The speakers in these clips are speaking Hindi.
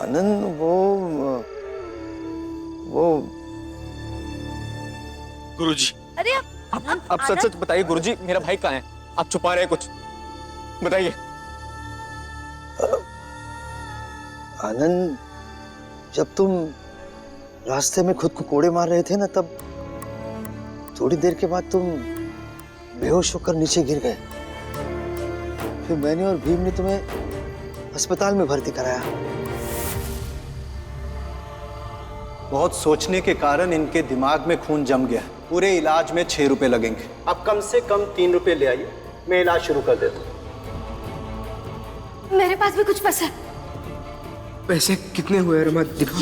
आनंद वो गुरुजी, अरे आप सच सच बताइए गुरुजी, मेरा भाई कहाँ है? आप छुपा रहे हैं कुछ, बताइए। आनंद, जब तुम रास्ते में खुद को कोड़े मार रहे थे ना, तब थोड़ी देर के बाद तुम बेहोश होकर नीचे गिर गए। फिर मैंने और भीम ने तुम्हें अस्पताल में भर्ती कराया। बहुत सोचने के कारण इनके दिमाग में खून जम गया। पूरे इलाज में 6 रुपए लगेंगे। आप कम से कम 3 रुपए ले आइए, मैं इलाज शुरू कर देता हूँ। मेरे पास भी कुछ पैसा है। पैसे कितने हुए रमा, दिखा।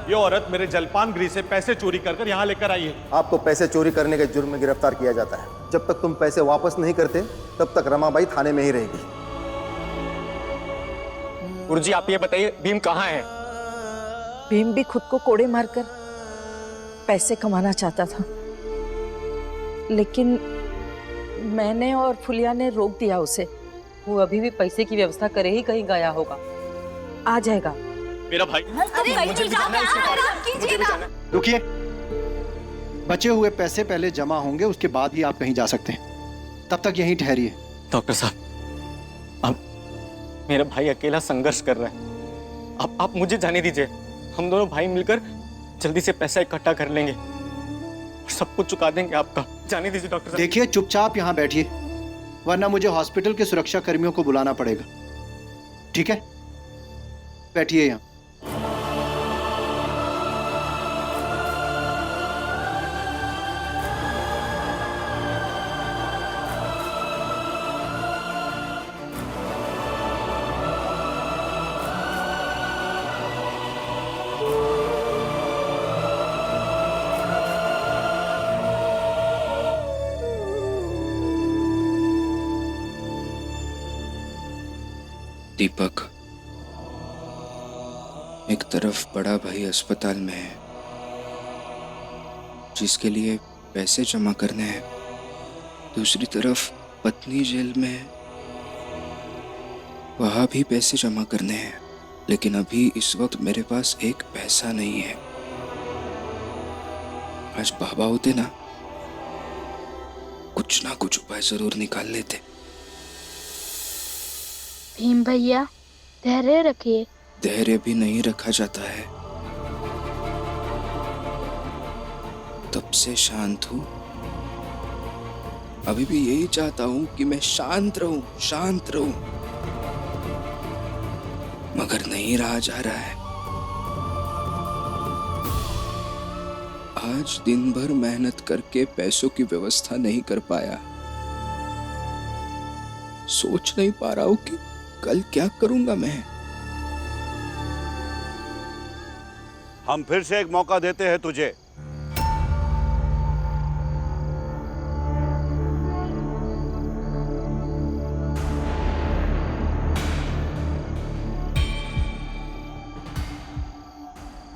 ये औरत मेरे जलपान गृह से पैसे चोरी कर कर यहाँ लेकर आई है। आपको पैसे चोरी करने के जुर्म में गिरफ्तार किया जाता है। जब तक तुम पैसे वापस नहीं करते तब तक रमाबाई थाने में ही रहेगी। गुरुजी आप ये बताइए, भीम कहाँ है? भीम भी खुद को कोड़े मारकर पैसे कमाना चाहता था, लेकिन मैंने और फुलिया ने रोक दिया उसे। वो अभी भी पैसे की व्यवस्था करे ही कहीं गया होगा। आ जाएगा। मेरा भाई। अरे मुझे भी जाना है उसके पास। मुझे भी जाना है। रुकिए, बचे हुए पैसे पहले जमा होंगे, उसके बाद ही आप कहीं जा सकते हैं। तब तक यहीं ठहरिए। डॉक्टर साहब, अब मेरा भाई अकेला संघर्ष कर रहा है, आप मुझे जाने दीजिए। हम दोनों भाई मिलकर जल्दी से पैसा इकट्ठा कर लेंगे और सब कुछ चुका देंगे आपका। जाने दीजिए डॉक्टर साहब। देखिए, चुपचाप यहाँ बैठिए, वरना मुझे हॉस्पिटल के सुरक्षा कर्मियों को बुलाना पड़ेगा। ठीक है, बैठिए यहाँ। दीपक, एक तरफ बड़ा भाई अस्पताल में है जिसके लिए पैसे जमा करने हैं, दूसरी तरफ पत्नी जेल में है, वहां भी पैसे जमा करने हैं। लेकिन अभी इस वक्त मेरे पास एक पैसा नहीं है। आज बाबा होते ना कुछ उपाय जरूर निकाल लेते। भीम भैया, धैर्य रखिए। धैर्य भी नहीं रखा जाता है। तब से शांत हूं, अभी भी यही चाहता हूं कि मैं शांत रहूं, मगर नहीं रहा जा रहा है। आज दिन भर मेहनत करके पैसों की व्यवस्था नहीं कर पाया। सोच नहीं पा रहा हूं कि कल क्या करूंगा मैं। हम फिर से एक मौका देते हैं तुझे।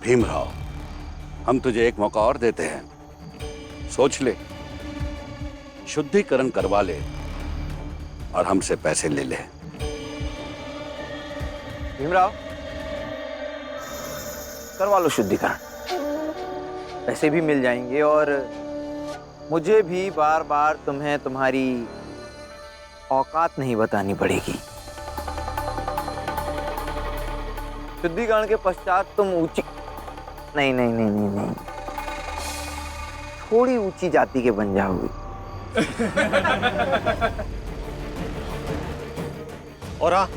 भीमराव, हम तुझे एक मौका और देते हैं। सोच ले, शुद्धिकरण करवा ले और हमसे पैसे ले ले। भीमराव, करवा लो शुद्धिकरण, पैसे भी मिल जाएंगे और मुझे भी बार बार तुम्हें तुम्हारी औकात नहीं बतानी पड़ेगी। शुद्धिकरण के पश्चात तुम ऊंची नहीं, थोड़ी ऊंची जाति के बन जाओगे। और हाँ,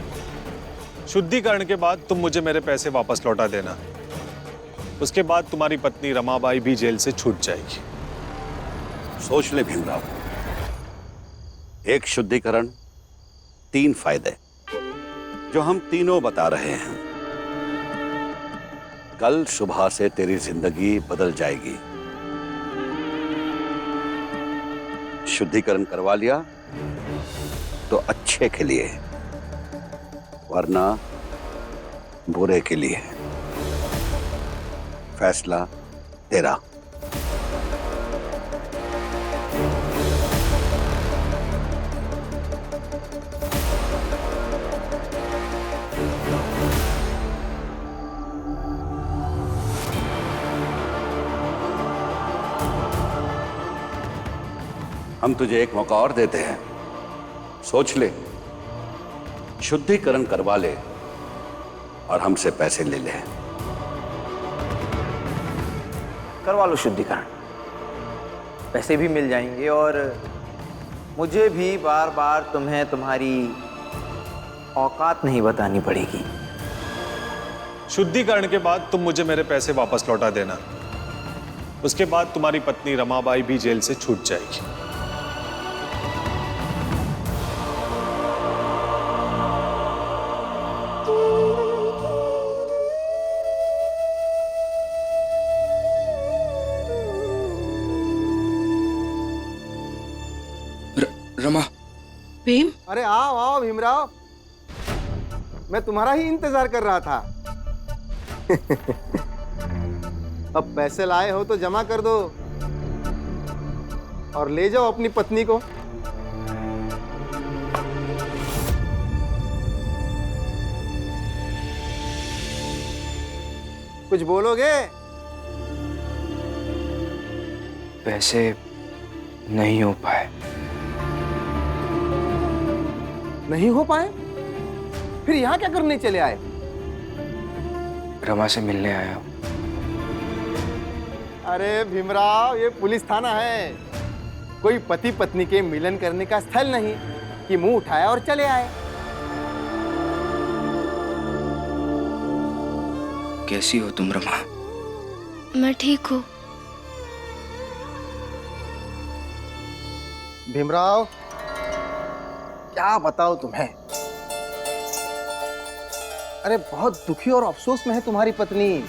शुद्धिकरण के बाद तुम मुझे मेरे पैसे वापस लौटा देना। उसके बाद तुम्हारी पत्नी रमाबाई भी जेल से छूट जाएगी। सोच ले भीमराव, एक शुद्धिकरण, 3 फायदे जो हम तीनों बता रहे हैं। कल सुबह से तेरी जिंदगी बदल जाएगी। शुद्धिकरण करवा लिया तो अच्छे के लिए, वरना बुरे के लिए। फैसला तेरा। हम तुझे एक मौका और देते हैं, सोच ले, शुद्धिकरण करवा ले और हमसे पैसे ले ले। करवा लो शुद्धिकरण, पैसे भी मिल जाएंगे और मुझे भी बार बार तुम्हें तुम्हारी औकात नहीं बतानी पड़ेगी। शुद्धिकरण के बाद तुम मुझे मेरे पैसे वापस लौटा देना। उसके बाद तुम्हारी पत्नी रमाबाई भी जेल से छूट जाएगी। रमा, भीम, अरे आओ आओ भीमराव, मैं तुम्हारा ही इंतजार कर रहा था। अब पैसे लाए हो तो जमा कर दो और ले जाओ अपनी पत्नी को। कुछ बोलोगे? पैसे नहीं हो पाए। नहीं हो पाए? फिर यहाँ क्या करने चले आए? रमा से मिलने आया हूँ। अरे भीमराव, ये पुलिस थाना है, कोई पति पत्नी के मिलन करने का स्थल नहीं कि मुंह उठाया और चले आए। कैसी हो तुम रमा? मैं ठीक हूँ। भीमराव, क्या बताओ तुम्हें, अरे बहुत दुखी और अफसोस में है तुम्हारी पत्नी।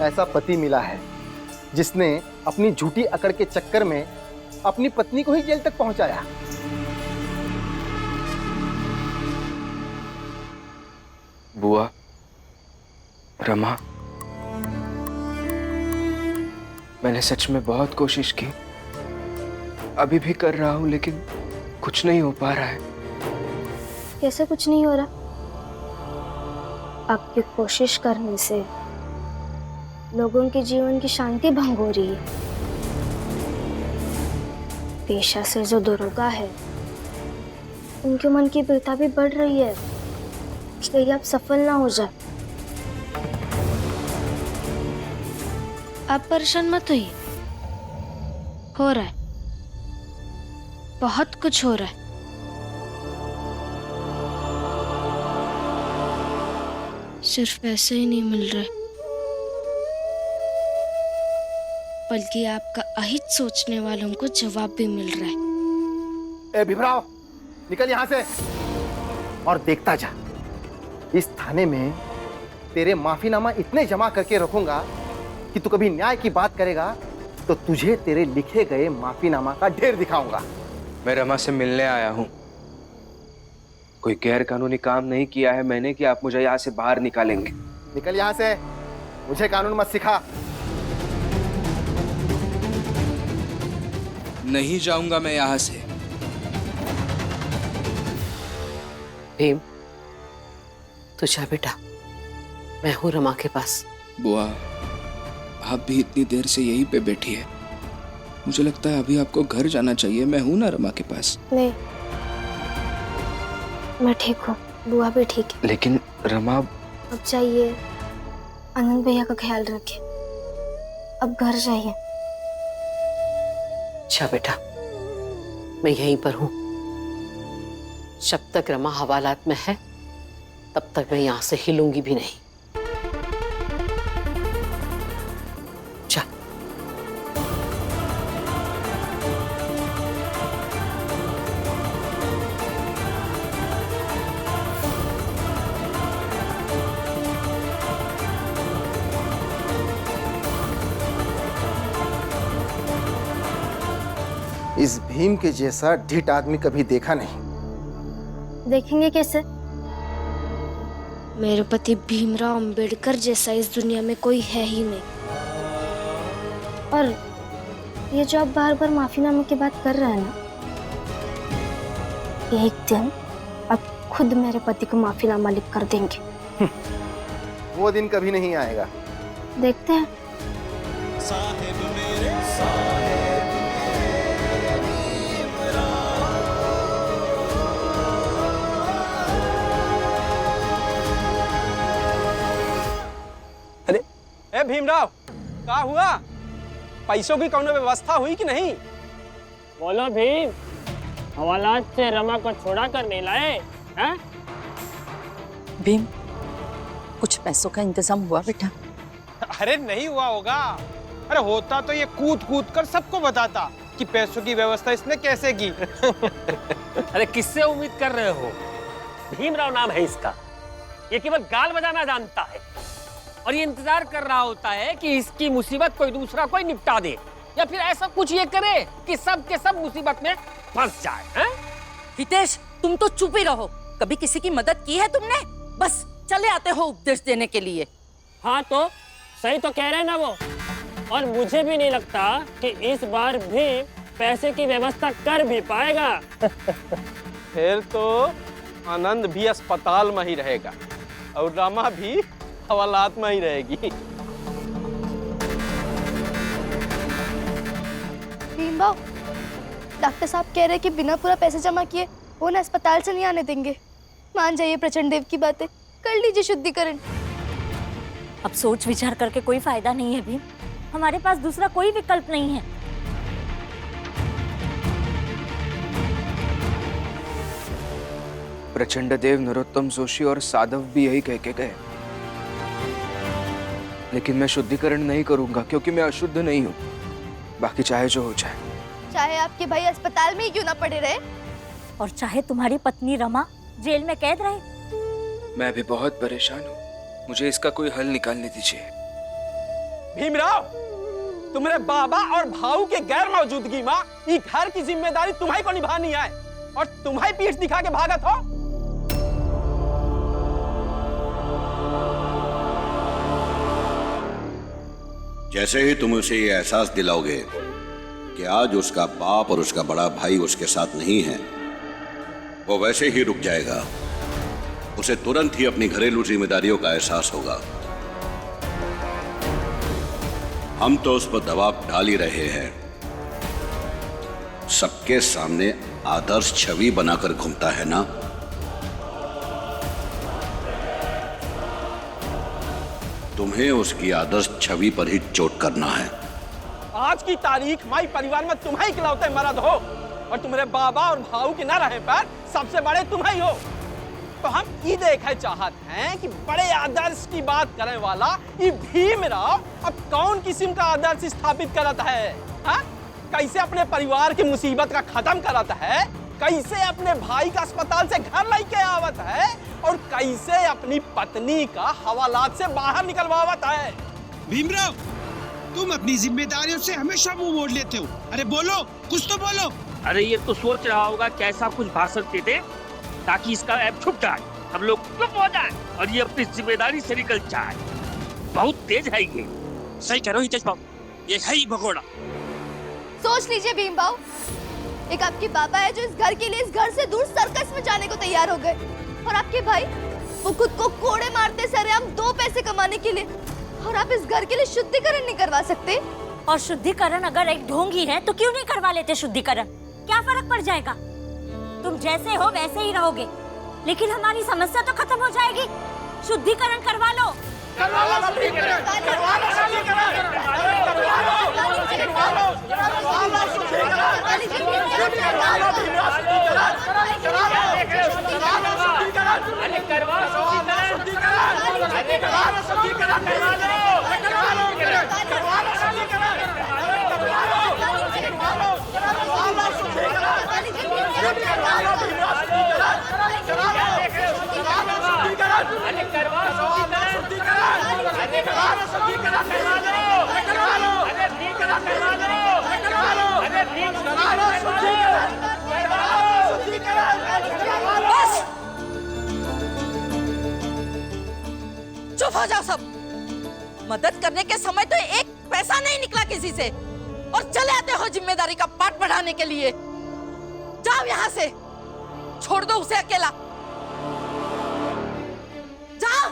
ऐसा पति मिला है जिसने अपनी झूठी अकड़ के चक्कर में अपनी पत्नी को ही जेल तक पहुंचाया। बुआ, रमा, मैंने सच में बहुत कोशिश की, अभी भी कर रहा हूं, लेकिन कुछ नहीं हो पा रहा है। कैसे कुछ नहीं हो रहा? आपकी कोशिश करने से लोगों के जीवन की शांति भंग हो रही है। पेशा से जो दरोगा है, उनके मन की पीड़ा भी बढ़ रही है, इसलिए आप सफल ना हो जाए। आप परेशान मत होइए, हो रहा है, बहुत कुछ हो रहा है। सिर्फ पैसे ही नहीं मिल रहे, बल्कि आपका अहित सोचने वालों को जवाब भी मिल रहा है। ए भीमराव, निकल यहाँ से और देखता जा, इस थाने में तेरे माफीनामा इतने जमा करके रखूंगा कि तू कभी न्याय की बात करेगा तो तुझे तेरे लिखे गए माफीनामा का ढेर दिखाऊंगा। मैं रमा से मिलने आया हूँ। कोई गैर कानूनी काम नहीं किया है मैंने कि आप मुझे यहाँ से बाहर निकालेंगे। निकल यहाँ से, मुझे कानून मत सिखा। नहीं जाऊंगा मैं यहाँ से। भीम, तू जा बेटा, मैं हूँ रमा के पास। बुआ, आप भी इतनी देर से यहीं पे बैठी है, मुझे लगता है अभी आपको घर जाना चाहिए। मैं हूं ना रमा के पास। नहीं, मैं ठीक हूँ, बुआ भी ठीक है। लेकिन रमा, अब जाइए, आनंद भैया का ख्याल रखिए, अब घर जाइए। अच्छा बेटा, मैं यहीं पर हूँ। जब तक रमा हवालात में है, तब तक मैं यहाँ से हिलूंगी भी नहीं। जा। इस भीम के जैसा ढीठ आदमी कभी देखा नहीं। देखेंगे कैसे? मेरे पति भीमराव अंबेडकर जैसा इस दुनिया में कोई है ही नहीं। और ये जो आप बार बार माफीनामे की बात कर रहे हैं ना, एक दिन आप खुद मेरे पति को माफीनामा लिख कर देंगे। वो दिन कभी नहीं आएगा। देखते हैं। भीमराव, क्या हुआ? पैसों की कौन व्यवस्था हुई कि नहीं? बोलो भीम, हवालात से रमा को छोड़ा कर नहीं लाए हैं? भीम, कुछ पैसों का इंतजाम हुआ बेटा? अरे नहीं हुआ होगा। अरे होता तो ये कूद कूद कर सबको बताता कि पैसों की व्यवस्था इसने कैसे की। अरे किससे उम्मीद कर रहे हो? भीमराव नाम है इसका। ये केवल गाल बजाना जानता है और ये इंतजार कर रहा होता है कि इसकी मुसीबत कोई दूसरा कोई निपटा दे, या फिर ऐसा कुछ ये करे कि सब के सब मुसीबत में फंस जाए। हैं? हितेश, तुम तो चुप ही रहो। कभी किसी की मदद की है तुमने? बस चले आते हो उपदेश देने के लिए। हाँ तो सही तो कह रहे हैं ना वो। और मुझे भी नहीं लगता कि इस बार भी पैसे की व्यवस्था कर भी पाएगा। फिर तो आनंद भी अस्पताल में ही रहेगा और रमा भी हवालात में ही रहेगी। भीमराव, डॉक्टर साहब कह रहे हैं कि बिना पूरा पैसे जमा किए वो ना अस्पताल से नहीं आने देंगे। मान जाइए प्रचंड देव की बातें, कर लीजिए शुद्धिकरण। अब सोच विचार करके कोई फायदा नहीं है भीम, हमारे पास दूसरा कोई विकल्प नहीं है। प्रचंड देव, नरोत्तम जोशी और साधव भी यही कह के गए, लेकिन मैं शुद्धिकरण नहीं करूंगा क्योंकि मैं अशुद्ध नहीं हूँ। बाकी चाहे जो हो जाए। चाहे आपके भाई अस्पताल में ही क्यों ना पड़े रहे, और चाहे तुम्हारी पत्नी रमा जेल में कैद रहे। मैं भी बहुत परेशान हूँ, मुझे इसका कोई हल निकालने दीजिए। भीमराव, तुम्हारे बाबा और भाऊ के गैर मौजूदगी में ये घर की जिम्मेदारी तुम्हारी को निभानी है और तुम्हारी पीठ दिखा के भागत हो। जैसे ही तुम उसे ये एहसास दिलाओगे कि आज उसका बाप और उसका बड़ा भाई उसके साथ नहीं है, वो वैसे ही रुक जाएगा। उसे तुरंत ही अपनी घरेलू जिम्मेदारियों का एहसास होगा। हम तो उस पर दबाव डाल ही रहे हैं। सबके सामने आदर्श छवि बनाकर घूमता है ना। तुम्हें उसकी आदर्श छवि पर ही चोट करना है। आज की तारीख माई परिवार में तुम्हारी इकलौते मर्द हो और तुम्हारे बाबा और भाऊ के न रहे पर सबसे बड़े तुम्हारी हो। तो हम ये देखना चाहते हैं कि बड़े आदर्श की बात करने वाला ये भीमराव अब कौन किस्म का आदर्श स्थापित करता है? हा? कैसे अपने परिवार की मुसीबत का खत्म करता है, कैसे अपने भाई का अस्पताल से घर लेके आवत है और कैसे अपनी पत्नी का हवालात से बाहर निकलवावत है। भीमराव, तुम अपनी जिम्मेदारियों से हमेशा मुंह मोड़ लेते हो। अरे बोलो, कुछ तो बोलो। अरे ये तो सोच रहा होगा कि ऐसा कुछ भाषण दे दे ताकि इसका ऐप छुप जाए, हम लोग चुप हो जाए और ये अपनी जिम्मेदारी से निकल जाए। बहुत तेज है ये। सही कह रहे हो हितेश बाबू, ये है ही भगोड़ा। सोच लीजिए भीम भाऊ, एक आपके बाबा है जो इस घर के लिए इस घर से दूर सर्कस में जाने को तैयार हो गए, और आपके भाई वो खुद को कोड़े मारते सरेआम 2 पैसे कमाने के लिए, और आप इस घर के लिए शुद्धिकरण नहीं करवा सकते। और शुद्धिकरण अगर एक ढोंगी है तो क्यों नहीं करवा लेते शुद्धिकरण? क्या फर्क पड़ जाएगा? तुम जैसे हो वैसे ही रहोगे, लेकिन हमारी समस्या तो खत्म हो जाएगी। शुद्धिकरण करवा लो। करवा लो शुद्धिकरण, करवा लो शुद्धिकरण, करवा लो शुद्धिकरण, करवा लो शुद्धिकरण, करवा लो शुद्धिकरण, अरे करवा लो शुद्धिकरण, अरे करवा लो शुद्धिकरण, करवा लो, करवा लो शुद्धिकरण, करवा लो शुद्धिकरण, करवा लो शुद्धिकरण, करवा लो शुद्धिकरण, अरे करवा लो शुद्धिकरण, अरे करवा लो शुद्धिकरण, करवा लो, करवा लो, अरे शुद्धिकरण करवा लो, करवा लो, अरे करवा लो शुद्धिकरण, करवा लो शुद्धिकरण, करवा लो। बस, चुप हो जाओ सब। मदद करने के समय तो एक पैसा नहीं निकला किसी से, और चले आते हो जिम्मेदारी का पाठ बढ़ाने के लिए। जाओ यहाँ से, छोड़ दो उसे अकेला। जाओ।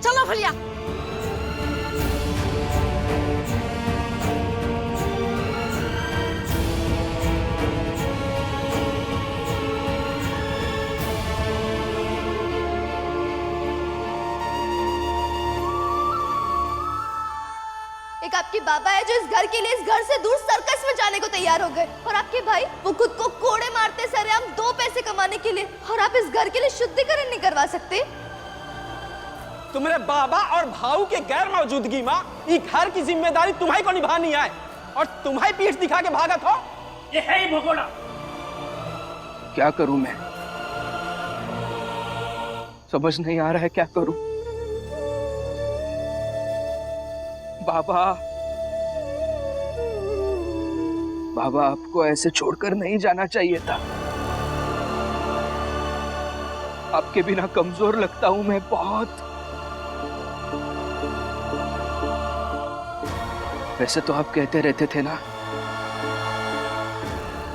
चलो भैया। एक आपके बाबा है जो इस घर के लिए इस घर से दूर सर्कस में जाने को तैयार हो गए, और आपके भाई वो खुद को कोड़े मारते सरेआम 2 पैसे कमाने के लिए, और आप इस घर के लिए शुद्धिकरण नहीं करवा सकते। तुम्हारे बाबा और भाऊ के गैर मौजूदगी में ये घर की जिम्मेदारी तुम्हारी को निभानी है, और तुम्हारी पीठ दिखा के भागत हो। ये है ही भगोड़ा। क्या करूं मैं, समझ नहीं आ रहा है क्या करूं। बाबा, बाबा आपको ऐसे छोड़कर नहीं जाना चाहिए था। आपके बिना कमजोर लगता हूं मैं बहुत। वैसे तो आप कहते रहते थे ना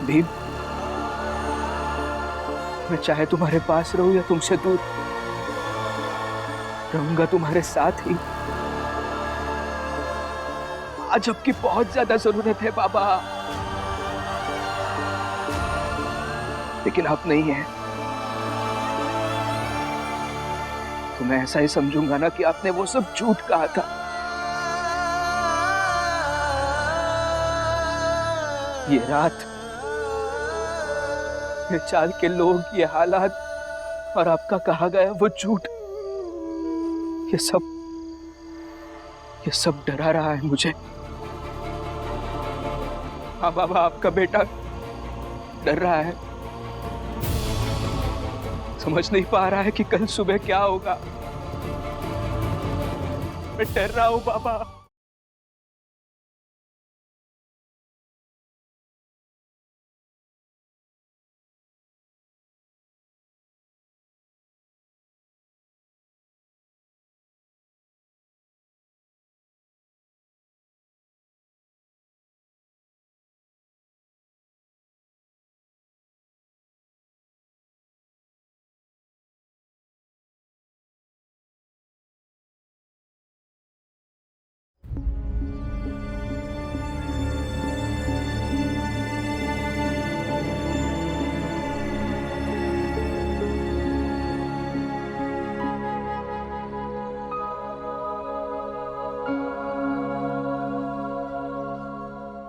भीम, मैं चाहे तुम्हारे पास रहूं या तुमसे दूर, रहूंगा तुम्हारे साथ ही। आज आपकी बहुत ज्यादा जरूरत है बाबा, लेकिन आप नहीं हैं, तो मैं ऐसा ही समझूंगा ना कि आपने वो सब झूठ कहा था। ये रात, ये चाल के लोग, ये हालात और आपका कहा गया वो झूठ, ये सब डरा रहा है मुझे। हाँ बाबा, आपका बेटा डर रहा है, समझ नहीं पा रहा है कि कल सुबह क्या होगा। मैं डर रहा हूं बाबा।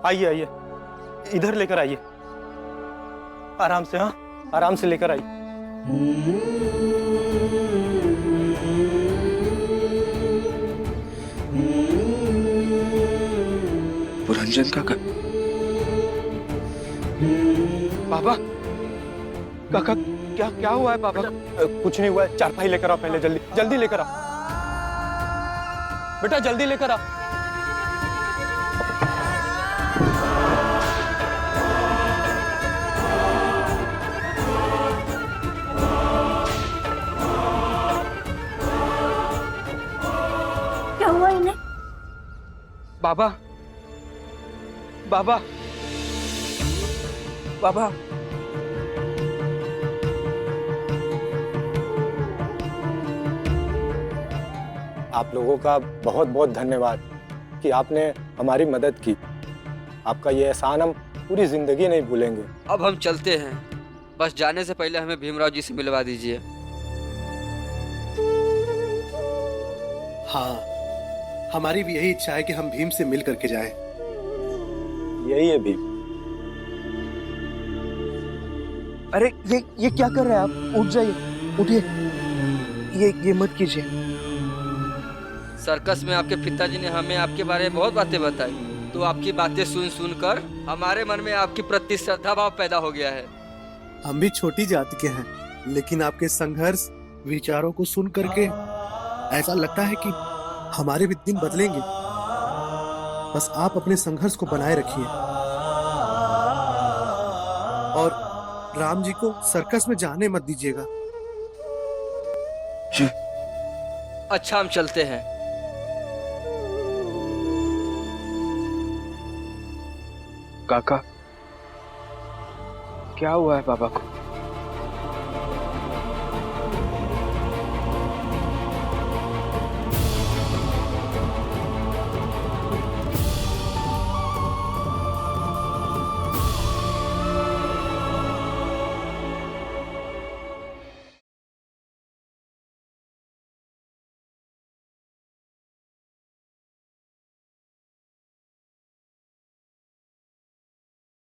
आइए आइए, इधर लेकर आइए, आराम से। हाँ, आराम से लेकर आइए। पुरंजन काका, बाबा, काका क्या हुआ है बाबा? कुछ नहीं हुआ है, चारपाई लेकर आओ पहले, जल्दी जल्दी लेकर आओ बेटा, जल्दी लेकर आओ। क्या हुआ इन्हें? बाबा, बाबा, बाबा, आप लोगों का बहुत बहुत धन्यवाद कि आपने हमारी मदद की। आपका ये एहसान हम पूरी जिंदगी नहीं भूलेंगे। अब हम चलते हैं, बस जाने से पहले हमें भीमराव जी से मिलवा दीजिए। हाँ, हमारी भी यही इच्छा है कि हम भीम से मिल करके जाएं। यही है भीम। अरे ये क्या कर रहे हैं आप? उठ जाइए, उठिए, ये मत कीजिए। सर्कस में आपके पिताजी ने हमें आपके बारे में बहुत बातें बताई, तो आपकी बातें सुन कर हमारे मन में आपके प्रति श्रद्धा भाव पैदा हो गया है। हम भी छोटी जाति के हैं, लेकिन आपके संघर्ष विचारों को सुन करके ऐसा लगता है कि हमारे भी दिन बदलेंगे। बस आप अपने संघर्ष को बनाए रखिए और राम जी को सर्कस में जाने मत दीजिएगा। जी। अच्छा, हम चलते हैं। काका, क्या हुआ है बाबा को?